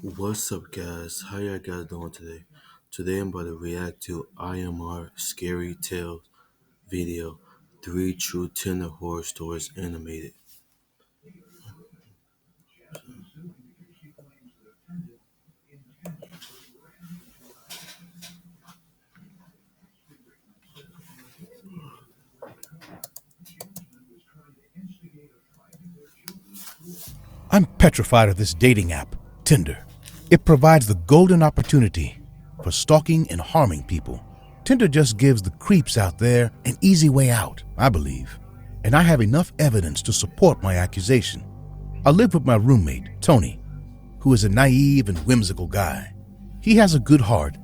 What's up, guys? How y'all guys doing today? Today I'm about to react to IMR Scary Tales video, Three True Tinder Horror Stories Animated. I'm petrified of this dating app, Tinder. It provides the golden opportunity for stalking and harming people. Tinder just gives the creeps out there an easy way out, I believe. And I have enough evidence to support my accusation. I live with my roommate, Tony, who is a naive and whimsical guy. He has a good heart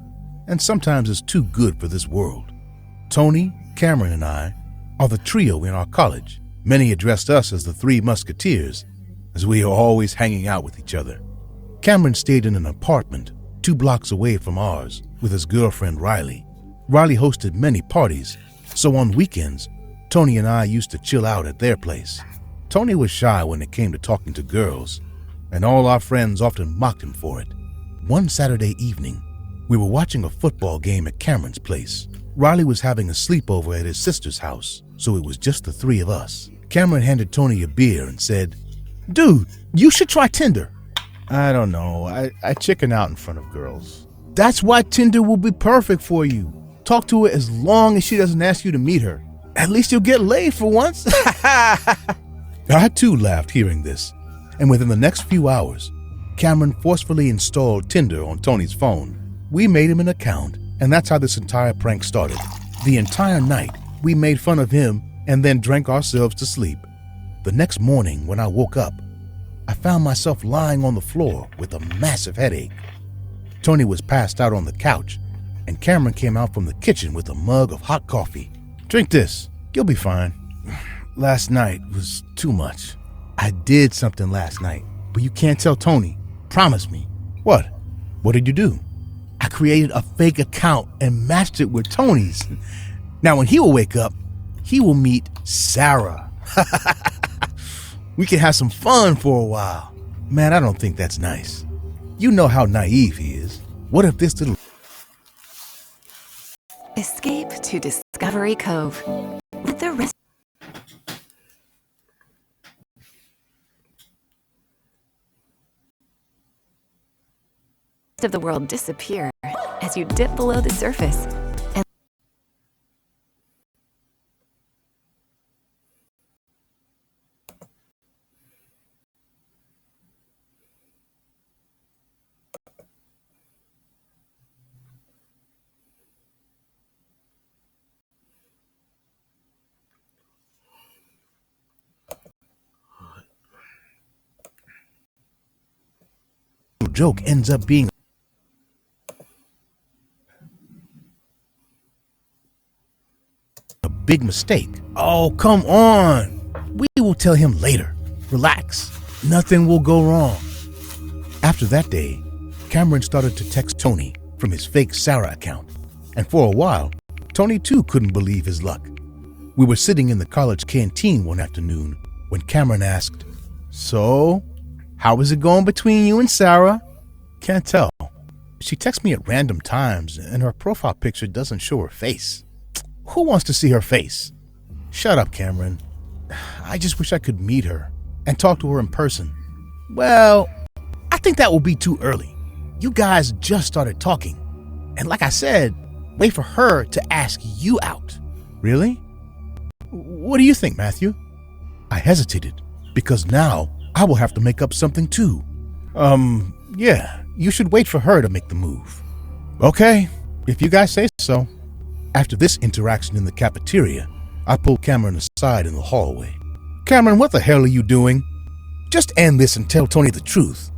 and sometimes is too good for this world. Tony, Cameron, and I are the trio in our college. Many addressed us as the Three Musketeers, as we are always hanging out with each other. Cameron stayed in an apartment 2 blocks away from ours with his girlfriend Riley. Riley hosted many parties, so on weekends, Tony and I used to chill out at their place. Tony was shy when it came to talking to girls, and all our friends often mocked him for it. One Saturday evening, we were watching a football game at Cameron's place. Riley was having a sleepover at his sister's house, so it was just the 3 of us. Cameron handed Tony a beer and said, "Dude, you should try Tinder." "I don't know. I chicken out in front of girls." "That's why Tinder will be perfect for you. Talk to her as long as she doesn't ask you to meet her. At least you'll get laid for once." I too laughed hearing this, and within the next few hours, Cameron forcefully installed Tinder on Tony's phone. We made him an account, and that's how this entire prank started. The entire night, we made fun of him and then drank ourselves to sleep. The next morning, when I woke up, I found myself lying on the floor with a massive headache. Tony was passed out on the couch, and Cameron came out from the kitchen with a mug of hot coffee. "Drink this. You'll be fine." "Last night was too much." "I did something last night, but you can't tell Tony. Promise me." "What? What did you do?" "I created a fake account and matched it with Tony's. Now when he will wake up, he will meet Sarah. We can have some fun for a while." "Man, I don't think that's nice. You know how naive he is. What if this little..." Escape to Discovery Cove. Let the rest of the world disappear as you dip below the surface. And joke ends up being a big mistake. "Oh, come on. We will tell him later. Relax. Nothing will go wrong." After that day, Cameron started to text Tony from his fake Sarah account. And for a while, Tony too couldn't believe his luck. We were sitting in the college canteen one afternoon when Cameron asked, "So, how is it going between you and Sarah?" "Can't tell. She texts me at random times and her profile picture doesn't show her face." "Who wants to see her face?" "Shut up, Cameron. I just wish I could meet her and talk to her in person." "Well, I think that will be too early. You guys just started talking. And like I said, wait for her to ask you out." "Really? What do you think, Matthew?" I hesitated because now I will have to make up something too. Yeah, you should wait for her to make the move." "Okay, if you guys say so." After this interaction in the cafeteria, I pulled Cameron aside in the hallway. "Cameron, what the hell are you doing? Just end this and tell Tony the truth."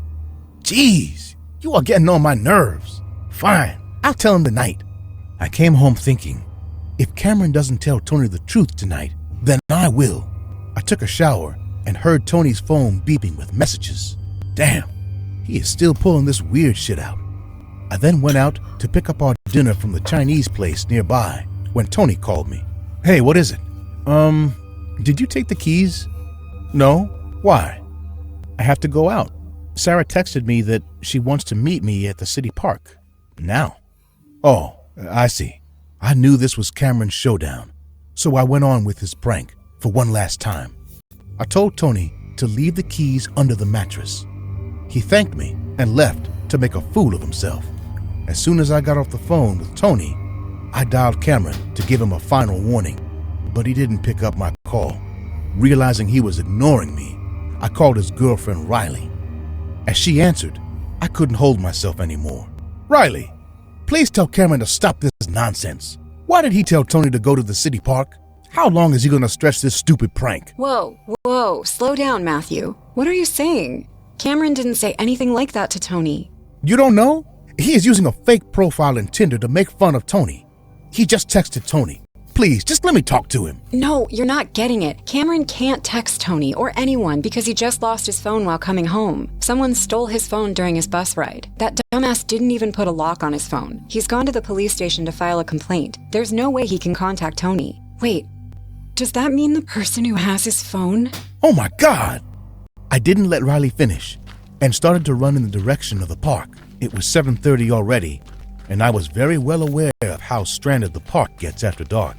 "Jeez, you are getting on my nerves." "Fine, I'll tell him tonight." I came home thinking, if Cameron doesn't tell Tony the truth tonight, then I will. I took a shower and heard Tony's phone beeping with messages. Damn, he is still pulling this weird shit out. I then went out to pick up our dinner from the Chinese place nearby when Tony called me. "Hey, what is it?" Did you take the keys?" "No. Why?" "I have to go out." Sarah texted me that she wants to meet me at the city park. Now. Oh, I see. I knew this was Cameron's showdown, so I went on with his prank for one last time. I told Tony to leave the keys under the mattress. He thanked me and left to make a fool of himself. As soon as I got off the phone with Tony, I dialed Cameron to give him a final warning, but he didn't pick up my call. Realizing he was ignoring me, I called his girlfriend Riley. As she answered, I couldn't hold myself anymore. Riley, please tell Cameron to stop this nonsense. Why did he tell Tony to go to the city park? How long is he going to stretch this stupid prank? Whoa, slow down, Matthew. What are you saying? Cameron didn't say anything like that to Tony. You don't know? He is using a fake profile in Tinder to make fun of Tony. He just texted Tony. Please, just let me talk to him. No, you're not getting it. Cameron can't text Tony or anyone because he just lost his phone while coming home. Someone stole his phone during his bus ride. That dumbass didn't even put a lock on his phone. He's gone to the police station to file a complaint. There's no way he can contact Tony. Wait, does that mean the person who has his phone? Oh my God! I didn't let Riley finish and started to run in the direction of the park. It was 7:30 already, and I was very well aware of how stranded the park gets after dark.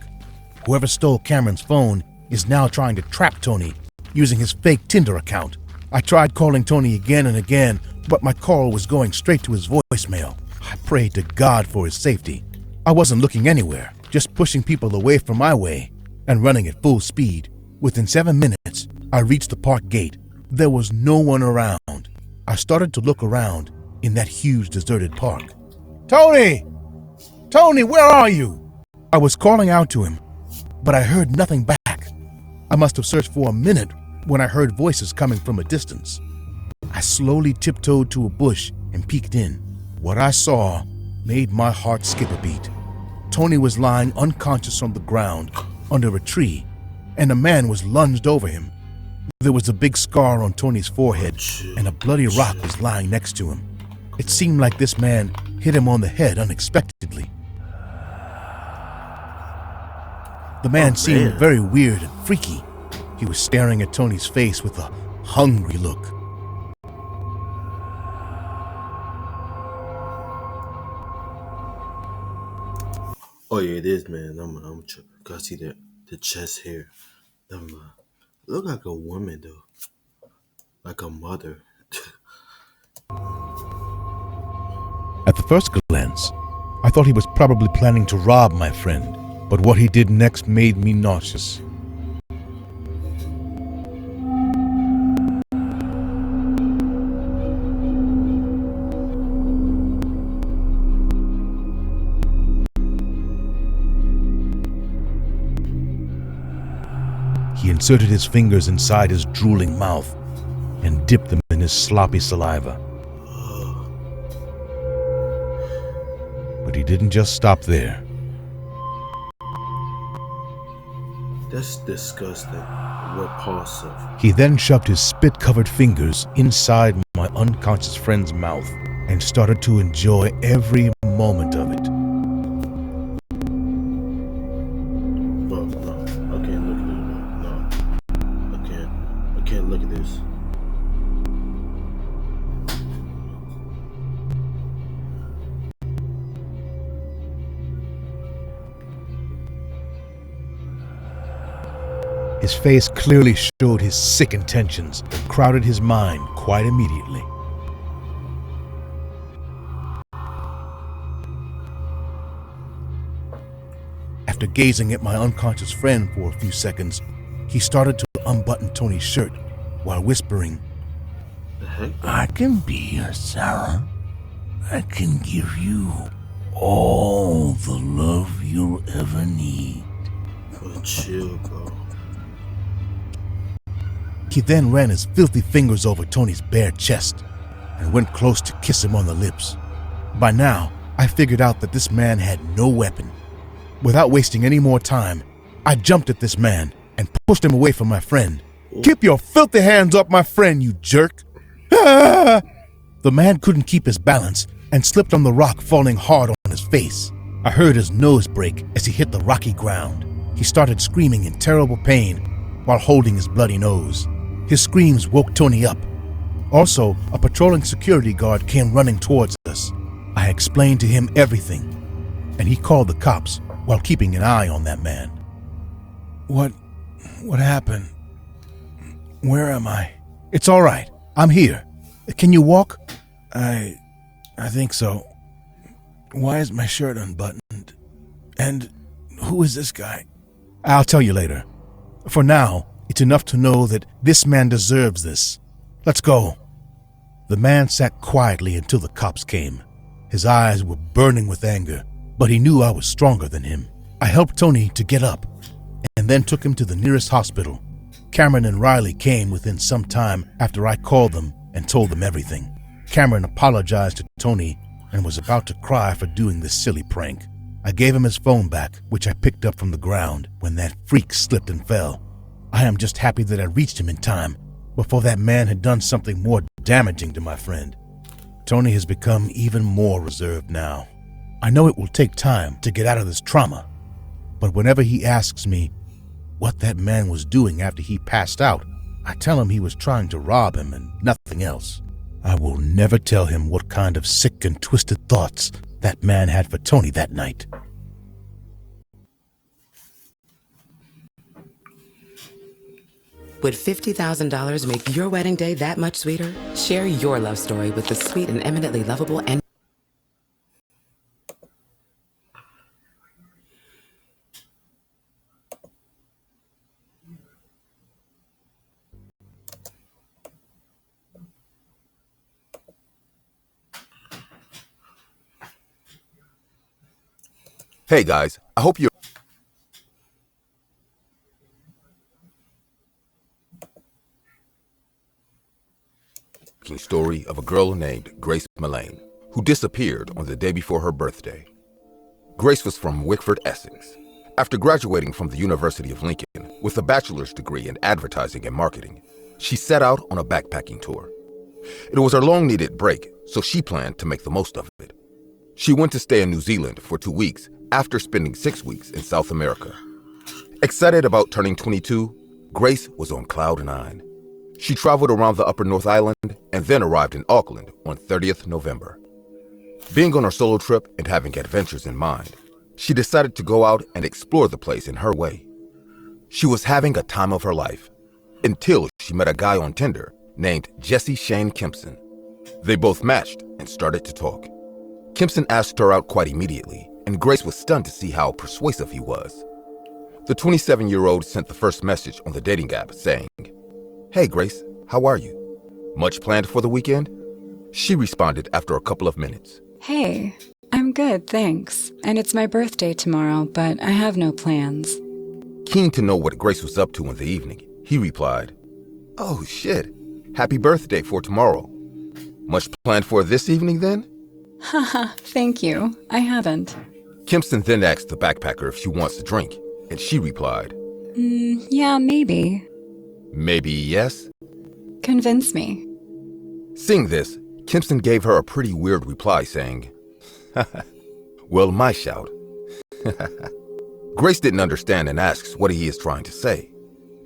Whoever stole Cameron's phone is now trying to trap Tony using his fake Tinder account. I tried calling Tony again and again, but my call was going straight to his voicemail. I prayed to God for his safety. I wasn't looking anywhere, just pushing people away from my way and running at full speed. Within 7 minutes, I reached the park gate. There was no one around. I started to look around in that huge deserted park. Tony! Tony, where are you? I was calling out to him, but I heard nothing back. I must have searched for a minute when I heard voices coming from a distance. I slowly tiptoed to a bush and peeked in. What I saw made my heart skip a beat. Tony was lying unconscious on the ground under a tree, and a man was lunged over him. There was a big scar on Tony's forehead, and a bloody rock was lying next to him. It seemed like this man hit him on the head unexpectedly. The man seemed very weird and freaky. He was staring at Tony's face with a hungry look. Oh yeah, it is, man. Gotta see the chest hair. Look like a woman though, like a mother. At the first glance, I thought he was probably planning to rob my friend, but what he did next made me nauseous. He inserted his fingers inside his drooling mouth and dipped them in his sloppy saliva. But he didn't just stop there. That's disgusting. Repulsive. He then shoved his spit-covered fingers inside my unconscious friend's mouth and started to enjoy every moment of it. Bro, no, I can't look at it. No, I can't look at this. His face clearly showed his sick intentions that crowded his mind quite immediately. After gazing at my unconscious friend for a few seconds, he started to unbutton Tony's shirt while whispering, The heck? "I can be your Sarah. I can give you all the love you'll ever need." Bro, chill, bro. He then ran his filthy fingers over Tony's bare chest and went close to kiss him on the lips. By now, I figured out that this man had no weapon. Without wasting any more time, I jumped at this man and pushed him away from my friend. "Keep your filthy hands off my friend, you jerk!" Ah! The man couldn't keep his balance and slipped on the rock, falling hard on his face. I heard his nose break as he hit the rocky ground. He started screaming in terrible pain while holding his bloody nose. His screams woke Tony up. Also, a patrolling security guard came running towards us. I explained to him everything, and he called the cops while keeping an eye on that man. What happened? Where am I? It's all right. I'm here. Can you walk? I think so. Why is my shirt unbuttoned? And who is this guy? I'll tell you later. For now, it's enough to know that this man deserves this. Let's go. The man sat quietly until the cops came. His eyes were burning with anger, but he knew I was stronger than him. I helped Tony to get up and then took him to the nearest hospital. Cameron and Riley came within some time after I called them and told them everything. Cameron apologized to Tony and was about to cry for doing this silly prank. I gave him his phone back, which I picked up from the ground when that freak slipped and fell. I am just happy that I reached him in time before that man had done something more damaging to my friend. Tony has become even more reserved now. I know it will take time to get out of this trauma, but whenever he asks me what that man was doing after he passed out, I tell him he was trying to rob him and nothing else. I will never tell him what kind of sick and twisted thoughts that man had for Tony that night. Would $50,000 make your wedding day that much sweeter? Share your love story with the sweet and eminently lovable and Hey guys, I hope you're story of a girl named Grace Mullane, who disappeared on the day before her birthday. Grace was from Wickford, Essex. After graduating from the University of Lincoln with a bachelor's degree in advertising and marketing, she set out on a backpacking tour. It was her long-needed break, so she planned to make the most of it. She went to stay in New Zealand for 2 weeks after spending 6 weeks in South America. Excited about turning 22, Grace was on cloud 9. She traveled around the Upper North Island and then arrived in Auckland on 30th November. Being on her solo trip and having adventures in mind, she decided to go out and explore the place in her way. She was having a time of her life until she met a guy on Tinder named Jesse Shane Kempson. They both matched and started to talk. Kempson asked her out quite immediately, and Grace was stunned to see how persuasive he was. The 27-year-old sent the first message on the dating app saying, "Hey Grace, how are you? Much planned for the weekend?" She responded after a couple of minutes. Hey, I'm good, thanks. And it's my birthday tomorrow, but I have no plans. Keen to know what Grace was up to in the evening, he replied, "Oh shit, happy birthday for tomorrow. Much planned for this evening then?" Haha, thank you. I haven't. Kempson then asked the backpacker if she wants a drink, and she replied, Yeah, maybe. "Maybe yes?" Convince me. Seeing this, Kempson gave her a pretty weird reply saying, "Well, my shout." Grace didn't understand and asks what he is trying to say.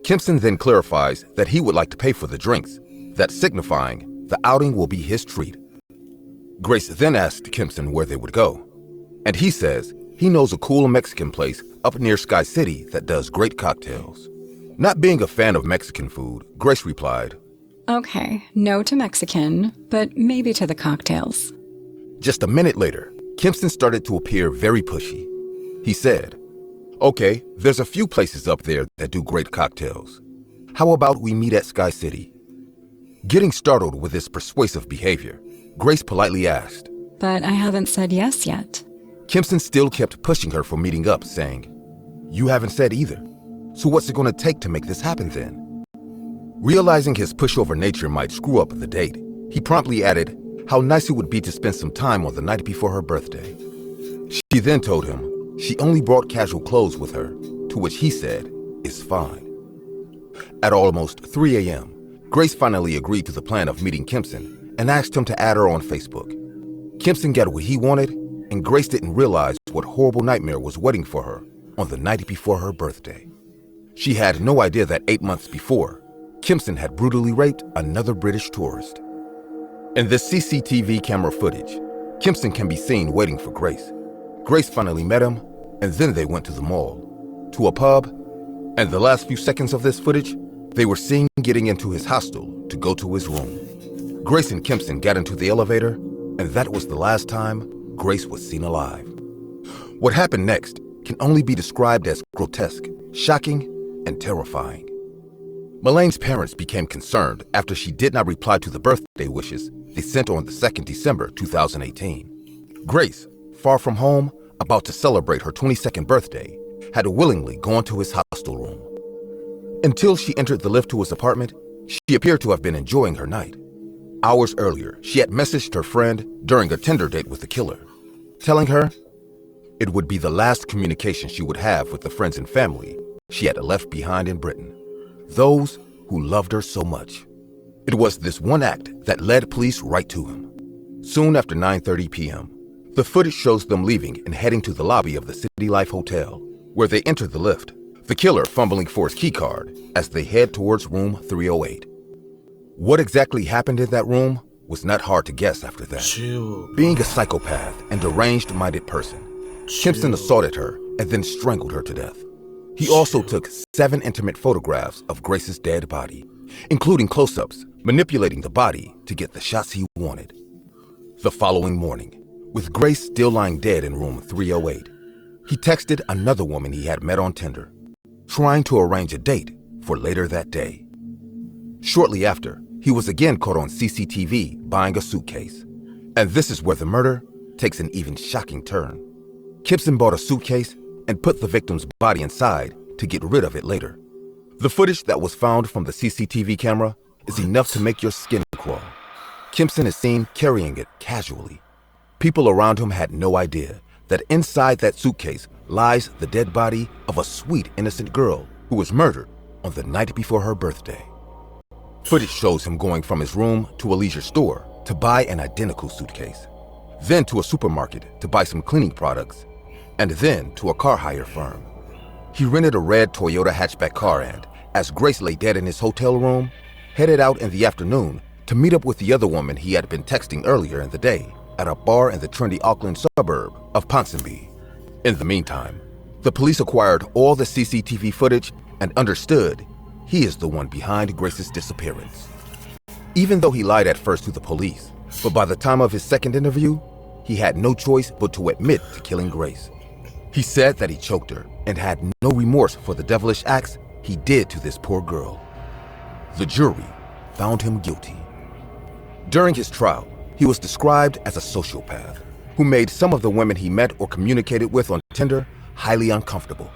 Kempson then clarifies that he would like to pay for the drinks, that signifying the outing will be his treat. Grace then asked Kempson where they would go, and he says he knows a cool Mexican place up near Sky City that does great cocktails. Not being a fan of Mexican food, Grace replied, Okay, no to Mexican, but maybe to the cocktails. Just a minute later, Kempson started to appear very pushy. He said, "Okay, there's a few places up there that do great cocktails. How about we meet at Sky City?" Getting startled with this persuasive behavior, Grace politely asked, But I haven't said yes yet. Kempson still kept pushing her for meeting up, saying, "You haven't said either. So what's it going to take to make this happen then?" Realizing his pushover nature might screw up the date, he promptly added how nice it would be to spend some time on the night before her birthday. She then told him she only brought casual clothes with her, to which he said, "It's fine." At almost 3 a.m., Grace finally agreed to the plan of meeting Kempson and asked him to add her on Facebook. Kempson got what he wanted, and Grace didn't realize what horrible nightmare was waiting for her on the night before her birthday. She had no idea that 8 months before, Kempson had brutally raped another British tourist. In this CCTV camera footage, Kempson can be seen waiting for Grace. Grace finally met him, and then they went to the mall, to a pub, and the last few seconds of this footage, they were seen getting into his hostel to go to his room. Grace and Kempson got into the elevator, and that was the last time Grace was seen alive. What happened next can only be described as grotesque, shocking, and terrifying. Melane's parents became concerned after she did not reply to the birthday wishes they sent on the 2nd December 2018. Grace, far from home, about to celebrate her 22nd birthday, had willingly gone to his hostel room. Until she entered the lift to his apartment, she appeared to have been enjoying her night. Hours earlier, she had messaged her friend during a Tinder date with the killer, telling her it would be the last communication she would have with the friends and family she had left behind in Britain, those who loved her so much. It was this one act that led police right to him. Soon after 9:30 p.m., the footage shows them leaving and heading to the lobby of the City Life Hotel, where they enter the lift, the killer fumbling for his keycard as they head towards room 308. What exactly happened in that room was not hard to guess after that. Chill. Being a psychopath and deranged-minded person, Kempson assaulted her and then strangled her to death. He also took 7 intimate photographs of Grace's dead body, including close-ups, manipulating the body to get the shots he wanted. The following morning, with Grace still lying dead in room 308, he texted another woman he had met on Tinder, trying to arrange a date for later that day. Shortly after, he was again caught on CCTV buying a suitcase. And this is where the murder takes an even shocking turn. Kempson bought a suitcase and put the victim's body inside to get rid of it later. The footage that was found from the CCTV camera is enough to make your skin crawl. Kempson is seen carrying it casually. People around him had no idea that inside that suitcase lies the dead body of a sweet, innocent girl who was murdered on the night before her birthday. Footage shows him going from his room to a leisure store to buy an identical suitcase, then to a supermarket to buy some cleaning products, and then to a car hire firm. He rented a red Toyota hatchback car and, as Grace lay dead in his hotel room, headed out in the afternoon to meet up with the other woman he had been texting earlier in the day at a bar in the trendy Auckland suburb of Ponsonby. In the meantime, the police acquired all the CCTV footage and understood he is the one behind Grace's disappearance. Even though he lied at first to the police, but by the time of his second interview, he had no choice but to admit to killing Grace. He said that he choked her and had no remorse for the devilish acts he did to this poor girl. The jury found him guilty. During his trial, he was described as a sociopath who made some of the women he met or communicated with on Tinder highly uncomfortable.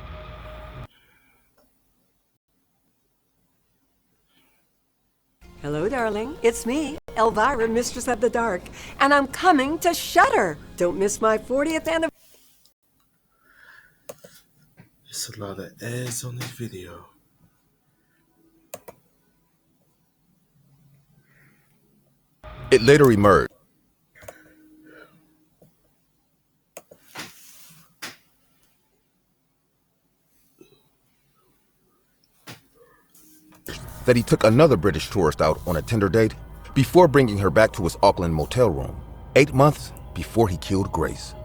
Hello, darling. It's me, Elvira, Mistress of the Dark, and I'm coming to Shudder. Don't miss my 40th anniversary. There's a lot of ads on this video. It later emerged that he took another British tourist out on a Tinder date before bringing her back to his Auckland motel room, 8 months before he killed Grace.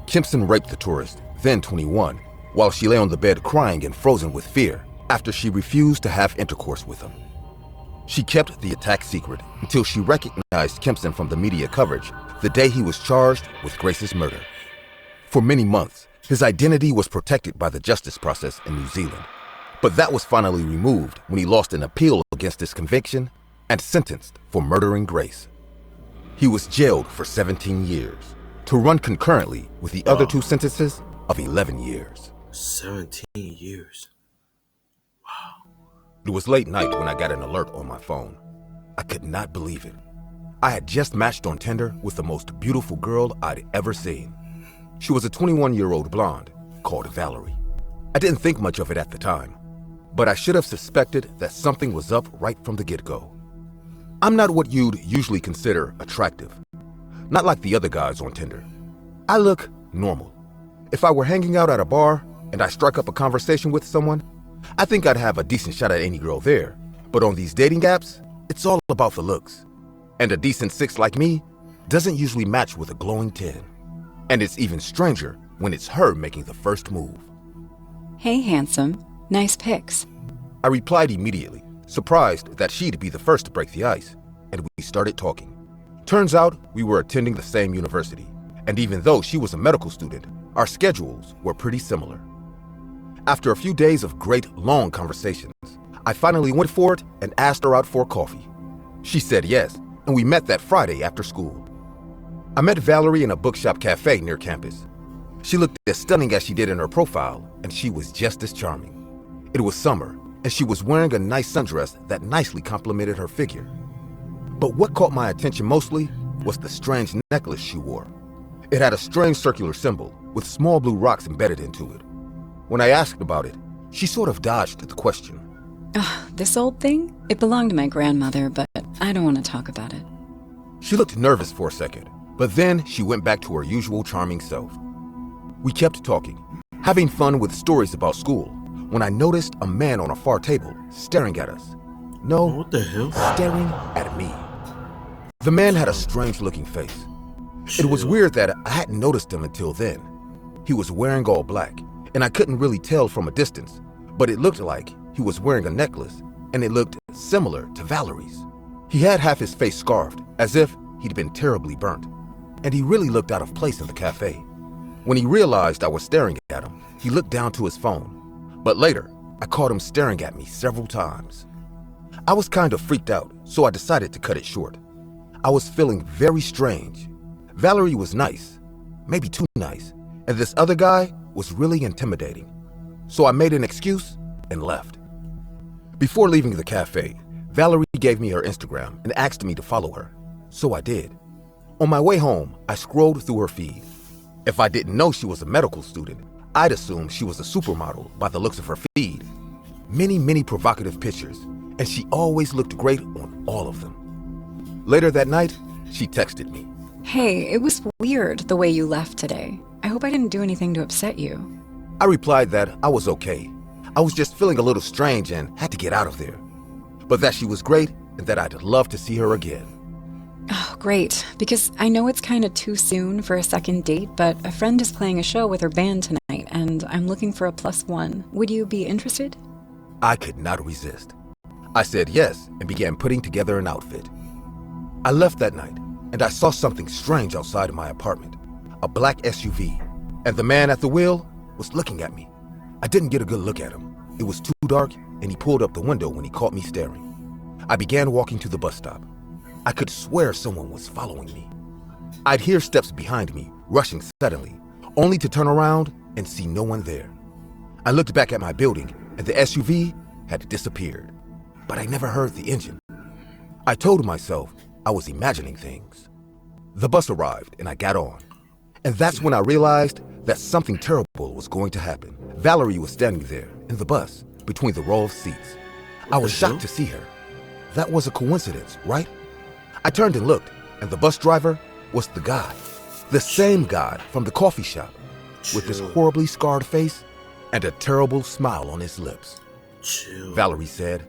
Kempson raped the tourist, then 21, while she lay on the bed crying and frozen with fear after she refused to have intercourse with him. She kept the attack secret until she recognized Kempson from the media coverage the day he was charged with Grace's murder. For many months, his identity was protected by the justice process in New Zealand. But that was finally removed when he lost an appeal against his conviction and sentenced for murdering Grace. He was jailed for 17 years, to run concurrently with the other 2 sentences of 11 years. 17 years. It was late night when I got an alert on my phone. I could not believe it. I had just matched on Tinder with the most beautiful girl I'd ever seen. She was a 21-year-old blonde called Valerie. I didn't think much of it at the time, but I should have suspected that something was up right from the get-go. I'm not what you'd usually consider attractive. Not like the other guys on Tinder. I look normal. If I were hanging out at a bar and I strike up a conversation with someone, I think I'd have a decent shot at any girl there. But on these dating apps, it's all about the looks. And a decent 6 like me doesn't usually match with a glowing 10. And it's even stranger when it's her making the first move. Hey, handsome. Nice pics. I replied immediately, surprised that she'd be the first to break the ice, and we started talking. Turns out we were attending the same university, and even though she was a medical student, our schedules were pretty similar. After a few days of great long conversations, I finally went for it and asked her out for coffee. She said yes, and we met that Friday after school. I met Valerie in a bookshop cafe near campus. She looked as stunning as she did in her profile, and she was just as charming. It was summer, and she was wearing a nice sundress that nicely complemented her figure. But what caught my attention mostly was the strange necklace she wore. It had a strange circular symbol with small blue rocks embedded into it. When I asked about it, she sort of dodged the question. This old thing? It belonged to my grandmother, but I don't want to talk about it. She looked nervous for a second, but then she went back to her usual charming self. We kept talking, having fun with stories about school, when I noticed a man on a far table staring at us. No, What the hell? staring at me. The man had a strange-looking face. It was weird that I hadn't noticed him until then. He was wearing all black, and I couldn't really tell from a distance, but it looked like he was wearing a necklace, and it looked similar to Valerie's. He had half his face scarfed, as if he'd been terribly burnt, and he really looked out of place in the cafe. When he realized I was staring at him, he looked down to his phone, but later, I caught him staring at me several times. I was kind of freaked out, so I decided to cut it short. I was feeling very strange. Valerie was nice, maybe too nice, and this other guy was really intimidating. So I made an excuse and left. Before leaving the cafe, Valerie gave me her Instagram and asked me to follow her, so I did. On my way home, I scrolled through her feed. If I didn't know she was a medical student, I'd assume she was a supermodel by the looks of her feed. Many provocative pictures, and she always looked great on all of them. Later that night, she texted me. Hey, it was weird the way you left today. I hope I didn't do anything to upset you. I replied that I was okay. I was just feeling a little strange and had to get out of there. But that she was great and that I'd love to see her again. Oh, great. Because I know it's kind of too soon for a second date, but a friend is playing a show with her band tonight, and I'm looking for a +1. Would you be interested? I could not resist. I said yes and began putting together an outfit. I left that night, and I saw something strange outside of my apartment. A black SUV, and the man at the wheel was looking at me. I didn't get a good look at him. It was too dark, and he pulled up the window when he caught me staring. I began walking to the bus stop. I could swear someone was following me. I'd hear steps behind me, rushing suddenly, only to turn around and see no one there. I looked back at my building, and the SUV had disappeared, but I never heard the engine. I told myself I was imagining things. The bus arrived, and I got on. And that's when I realized that something terrible was going to happen. Valerie was standing there, in the bus, between the row of seats. I was shocked to see her. That was a coincidence, right? I turned and looked, and the bus driver was the guy. The same guy from the coffee shop, with his horribly scarred face and a terrible smile on his lips. Valerie said,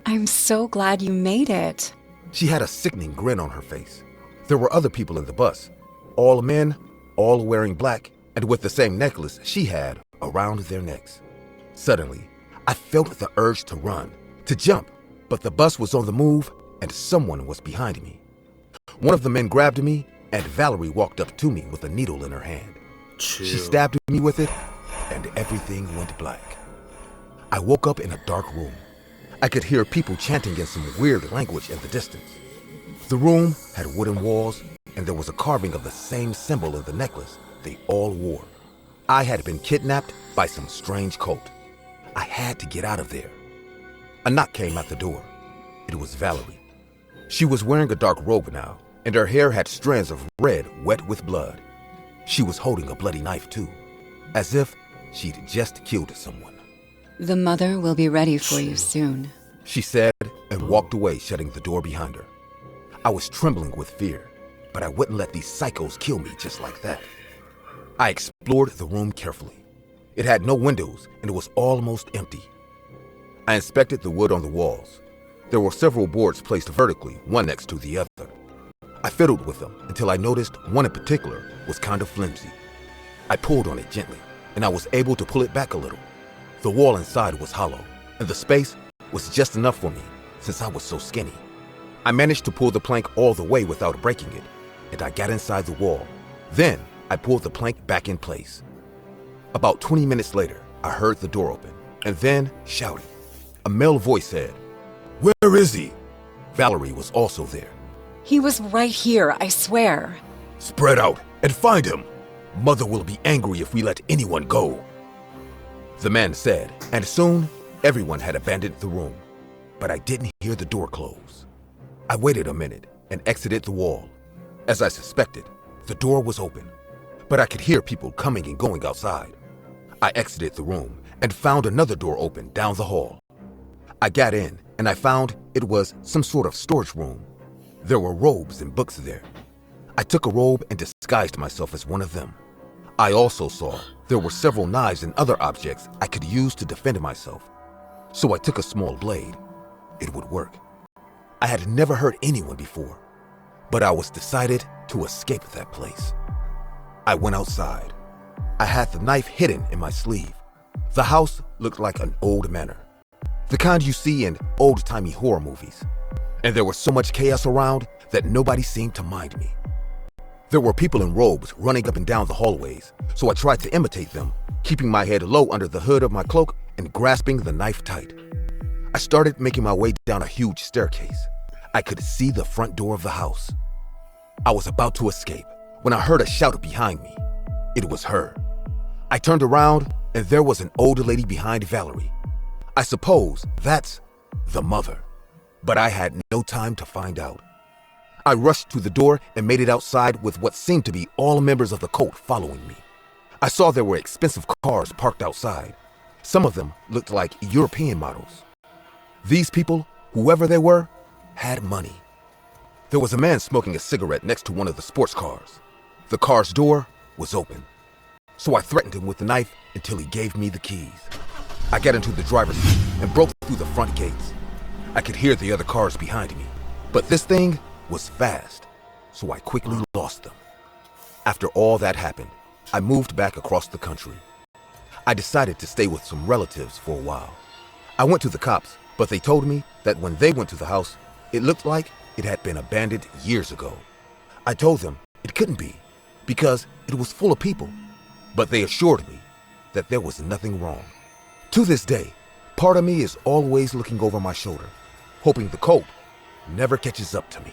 I'm so glad you made it. She had a sickening grin on her face. There were other people in the bus, all men, all wearing black, and with the same necklace she had around their necks. Suddenly, I felt the urge to run, to jump, but the bus was on the move and someone was behind me. One of the men grabbed me, and Valerie walked up to me with a needle in her hand. She stabbed me with it, and everything went black. I woke up in a dark room. I could hear people chanting in some weird language in the distance. The room had wooden walls, and there was a carving of the same symbol in the necklace they all wore. I had been kidnapped by some strange cult. I had to get out of there. A knock came at the door. It was Valerie. She was wearing a dark robe now, and her hair had strands of red wet with blood. She was holding a bloody knife too, as if she'd just killed someone. The mother will be ready for you soon, She said and walked away, shutting the door behind her. I was trembling with fear, but I wouldn't let these psychos kill me just like that. I explored the room carefully. It had no windows and it was almost empty. I inspected the wood on the walls. There were several boards placed vertically, one next to the other. I fiddled with them until I noticed one in particular was kind of flimsy. I pulled on it gently, and I was able to pull it back a little. The wall inside was hollow, and the space was just enough for me since I was so skinny. I managed to pull the plank all the way without breaking it, and I got inside the wall. Then I pulled the plank back in place. About 20 minutes later, I heard the door open, and then shouting. A male voice said, "Where is he?" Valerie was also there. He was right here, I swear. "Spread out and find him. Mother will be angry if we let anyone go," the man said, and soon everyone had abandoned the room. But I didn't hear the door close. I waited a minute and exited the wall. As I suspected, the door was open, but I could hear people coming and going outside. I exited the room and found another door open down the hall. I got in and I found it was some sort of storage room. There were robes and books there. I took a robe and disguised myself as one of them. I also saw there were several knives and other objects I could use to defend myself. So I took a small blade. It would work. I had never hurt anyone before, but I was decided to escape that place. I went outside. I had the knife hidden in my sleeve. The house looked like an old manor, the kind you see in old-timey horror movies. And there was so much chaos around that nobody seemed to mind me. There were people in robes running up and down the hallways, so I tried to imitate them, keeping my head low under the hood of my cloak and grasping the knife tight. I started making my way down a huge staircase. I could see the front door of the house. I was about to escape when I heard a shout behind me. It was her. I turned around and there was an older lady behind Valerie. I suppose that's the mother, but I had no time to find out. I rushed to the door and made it outside with what seemed to be all members of the cult following me. I saw there were expensive cars parked outside. Some of them looked like European models. These people, whoever they were, had money. There was a man smoking a cigarette next to one of the sports cars. The car's door was open, so I threatened him with the knife until he gave me the keys. I got into the driver's seat and broke through the front gates. I could hear the other cars behind me, but this thing was fast, so I quickly lost them. After all that happened, I moved back across the country. I decided to stay with some relatives for a while. I went to the cops, but they told me that when they went to the house, it looked like it had been abandoned years ago. I told them it couldn't be, because it was full of people, but they assured me that there was nothing wrong. To this day, part of me is always looking over my shoulder, hoping the cult never catches up to me.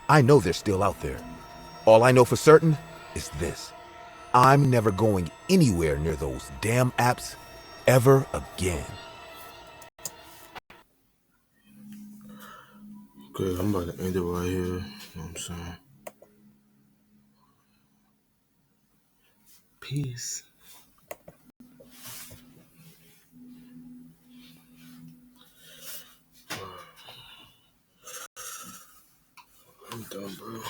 I know they're still out there. All I know for certain is this: I'm never going anywhere near those damn apps ever again. Okay, I'm about to end it right here. You know what I'm saying? Peace. I'm done, bro.